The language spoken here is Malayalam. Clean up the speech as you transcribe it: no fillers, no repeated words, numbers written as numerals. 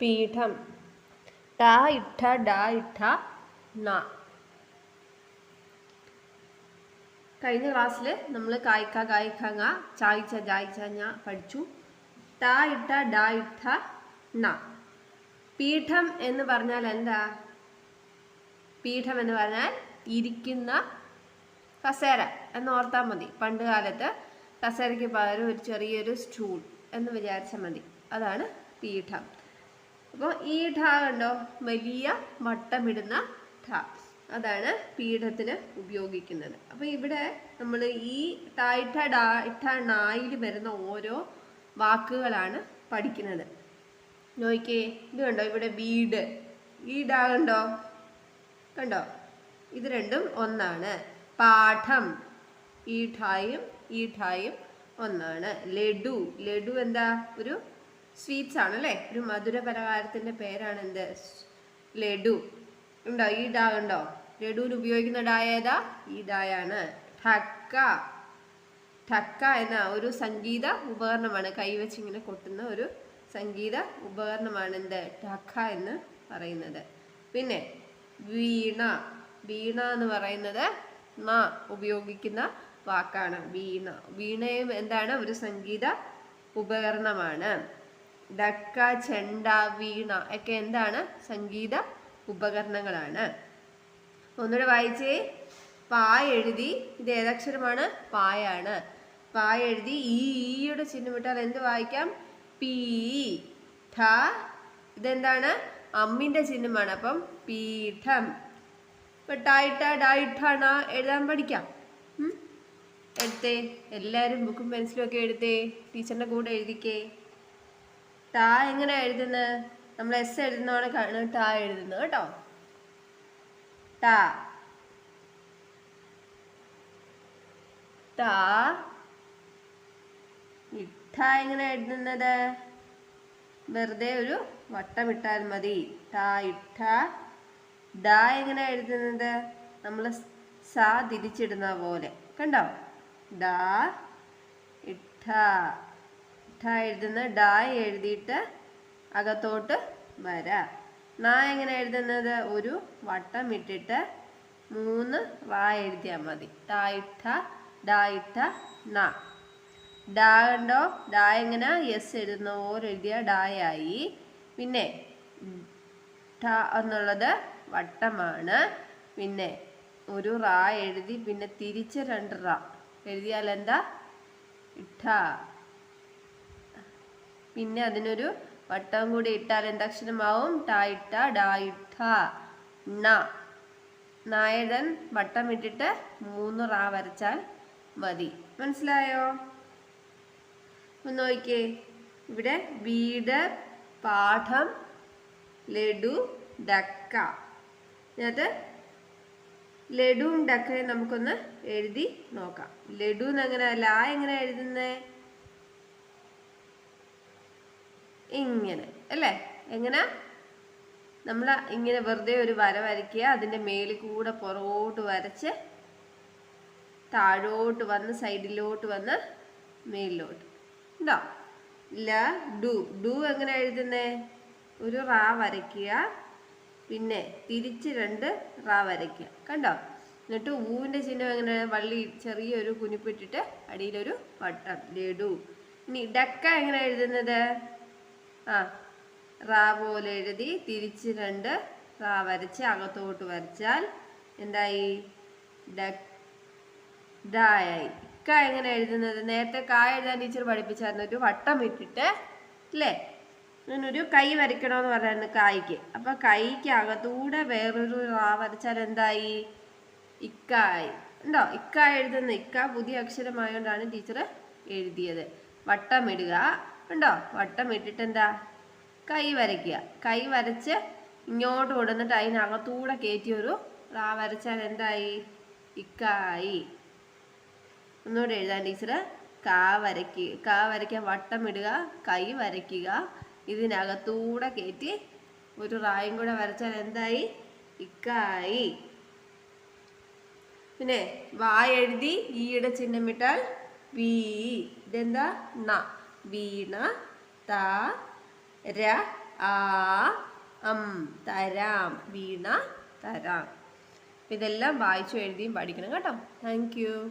പീഠം. ട ഇട്ട ഡ ഇട്ട ന. കഴിഞ്ഞ ക്ലാസ്സിൽ നമ്മൾ കായ്ക്ക കായ്ക്കങ്ങ ചായ്ച്ച ജായ്ച്ച ഞ പഠിച്ചു. ട ഇട്ട ഡ ഇട്ട ന. പീഠം എന്ന് പറഞ്ഞാൽ എന്താ? പീഠം എന്ന് പറഞ്ഞാൽ ഇരിക്കുന്ന കസേര എന്ന് ഓർത്താൽ മതി. പണ്ട് കാലത്ത് കസേരയ്ക്ക് പകരം ഒരു ചെറിയൊരു സ്റ്റൂൾ എന്ന് വിചാരിച്ചാൽ മതി. അതാണ് പീഠം. അപ്പോൾ ഈ ഠ കണ്ടോ, വലിയ വട്ടമിടുന്ന ഠ, അതാണ് പീഠത്തിന് ഉപയോഗിക്കുന്നത്. അപ്പോൾ ഇവിടെ നമ്മൾ ഈ ടായിട്ട ഡാ ഇട്ട നായിൽ വരുന്ന ഓരോ വാക്കുകളാണ് പഠിക്കുന്നത്. നോക്കിയേ, ഇത് കണ്ടോ, ഇവിടെ വീട്, ഈ ഡാ കണ്ടോ, കണ്ടോ, ഇത് രണ്ടും ഒന്നാണ്. പാഠം, ഈ ഠായും ഒന്നാണ്. ലഡു, ലഡു എന്താ, ഒരു സ്വീറ്റ്സ് ആണ് അല്ലേ, ഒരു മധുര പലഹാരത്തിന്റെ പേരാണ് എന്ത്, ലഡു. ഉണ്ടോ, ഈ ഡാ ഉണ്ടോ, ലഡുവിന് ഉപയോഗിക്കുന്ന ഡായ ഏതാ, ഈ ഡായാണ്. ഠക്ക, ഠക്ക എന്ന ഒരു സംഗീത ഉപകരണമാണ്, കൈവച്ച് ഇങ്ങനെ കൊട്ടുന്ന ഒരു സംഗീത ഉപകരണമാണ് എന്ത്, ഠക്ക എന്ന് പറയുന്നത്. പിന്നെ വീണ, വീണ എന്ന് പറയുന്നത് ന ഉപയോഗിക്കുന്ന വാക്കാണ്. വീണ, വീണയും എന്താണ്, ഒരു സംഗീത ഉപകരണമാണ്. ഡക്ക, ചെണ്ട, വീണ ഒക്കെ എന്താണ്, സംഗീത ഉപകരണങ്ങളാണ്. ഒന്നുകൂടെ വായിച്ചേ. പാ എഴുതി, ഇത് ഏതക്ഷരമാണ്, പായാണ്. പാ എഴുതി ഈയുടെ ചിഹ്നം ഇട്ടാൽ എന്ത് വായിക്കാം, പീ. ഠ, ഇതെന്താണ്, അമ്മിന്റെ ചിഹ്നമാണ്, അപ്പം പീഠം. ഇപ്പൊ ടായിട്ട ഡായിട്ട ണ എഴുതാൻ പഠിക്കാം. എടുത്തേ, എല്ലാവരും ബുക്കും പെൻസിലും ഒക്കെ എടുത്തേ, ടീച്ചറിന്റെ കൂടെ എഴുതിക്കേ. ടാ എങ്ങനെ എഴുതുന്നത്, നമ്മൾ എസ് എഴുതുന്നതാണ് ടാ എഴുതുന്നത് കേട്ടോ. ടാ, ടാ. ഇട്ട എങ്ങനെ എഴുതുന്നത്, വെറുതെ ഒരു വട്ടം ഇട്ടാൽ മതി. ടാ ഇട്ട. ഡ എങ്ങനെ എഴുതുന്നത്, നമ്മൾ സ തിരിച്ചിടുന്ന പോലെ, കണ്ടോ, ഡ ഇട്ട. ഇട്ട എഴുതുന്ന ഡ എഴുതിയിട്ട് അകത്തോട്ട് വര. ന എങ്ങനെ എഴുതുന്നത്, ഒരു വട്ടം ഇട്ടിട്ട് 3 റാ എഴുതിയാൽ മതി. ടാ ഇട്ട ഡ ഇട്ട ന. ഡ കണ്ടോ, ഡ എങ്ങനെ എസ് എഴുതുന്ന ഓരോ എഴുതിയ ഡായായി. പിന്നെ ഠ എന്നുള്ളത് വട്ടമാണ്. പിന്നെ ഒരു റാ എഴുതി പിന്നെ തിരിച്ച് 2 റാ എഴുതിയാൽ എന്താ, ഇട്ട. പിന്നെ അതിനൊരു വട്ടം കൂടി ഇട്ടാൽ എന്തക്ഷരമാവും, ടാ ഇട്ട ഡാ ഇട്ട ന. നായകൻ വട്ടം ഇട്ടിട്ട് 3 റാ വരച്ചാൽ മതി. മനസ്സിലായോ? നോക്കിയേ, ഇവിടെ വീട്, പാഠം, ലഡു, ഡക്ക. എന്നിട്ട് ലഡുവും ഡക്കയും നമുക്കൊന്ന് എഴുതി നോക്കാം. ലഡു എങ്ങനെ, ലാ എങ്ങനെ എഴുതുന്നേ, ഇങ്ങനെ അല്ലേ. എങ്ങനെ, നമ്മൾ ഇങ്ങനെ വെറുതെ ഒരു വര വരയ്ക്കുക, അതിൻ്റെ മേലിൽ കൂടെ പുറകോട്ട് വരച്ച് താഴോട്ട് വന്ന് സൈഡിലോട്ട് വന്ന് മേലിലോട്ട്. ഉണ്ടോ, ല ഡു. ഡു എങ്ങനെ എഴുതുന്നേ, ഒരു റാ വരയ്ക്കുക, പിന്നെ തിരിച്ച് 2 റാ വരയ്ക്കുക, കണ്ടോ. എന്നിട്ട് ഊവിൻ്റെ ചിഹ്നം എങ്ങനെ, വള്ളി ചെറിയൊരു കുനിപ്പിട്ടിട്ട് അടിയിലൊരു വട്ടം, ലഡു. ഇനി ഡക്ക എങ്ങനെ എഴുതുന്നത്, റാ പോലെ എഴുതി തിരിച്ച് 2 റാ വരച്ച് അകത്തോട്ട് വരച്ചാൽ എന്തായി, ഡായായി. ക എങ്ങനെ എഴുതുന്നത്, നേരത്തെ കാ എഴുതാൻ ടീച്ചർ പഠിപ്പിച്ചായിരുന്നു, ഒരു വട്ടം ഇട്ടിട്ട് അല്ലേ. അങ്ങനൊരു കൈ വരയ്ക്കണമെന്ന് പറയായിരുന്നു കായ്ക്ക്. അപ്പൊ കൈക്ക് അകത്തൂടെ വേറൊരു റാ വരച്ചാൽ എന്തായി, ഇക്കായി. ഉണ്ടോ, ഇക്ക എഴുതുന്ന, ഇക്ക പുതിയ അക്ഷരമായോണ്ടാണ് ടീച്ചർ എഴുതിയത്. വട്ടം ഇടുക, ഉണ്ടോ, വട്ടം ഇട്ടിട്ട് എന്താ, കൈ വരയ്ക്കുക. കൈ വരച്ച് ഇങ്ങോട്ട് കൊടുന്നിട്ട് അതിനകത്തൂടെ കയറ്റി ഒരു റാ വരച്ചാൽ എന്തായി, ഇക്കായി. ഒന്നുകൂടെ എഴുതാൻ ടീച്ചർ, കാ വരയ്ക്കാൻ വട്ടം ഇടുക, കൈ വരയ്ക്കുക, ഇതിനകത്തൂടെ കയറ്റി ഒരു റായും കൂടെ വരച്ചാൽ എന്തായി, ഇക്കായി. പിന്നെ വാ എഴുതി ഈയുടെ ചിഹ്നം ഇട്ടാൽ വീ. ഇതെന്താ, ന. വീണ, ത, ര, ആ തരാം. വീണ തരാം. ഇതെല്ലാം വായിച്ചു എഴുതിയും പഠിക്കണം കേട്ടോ. Thank you.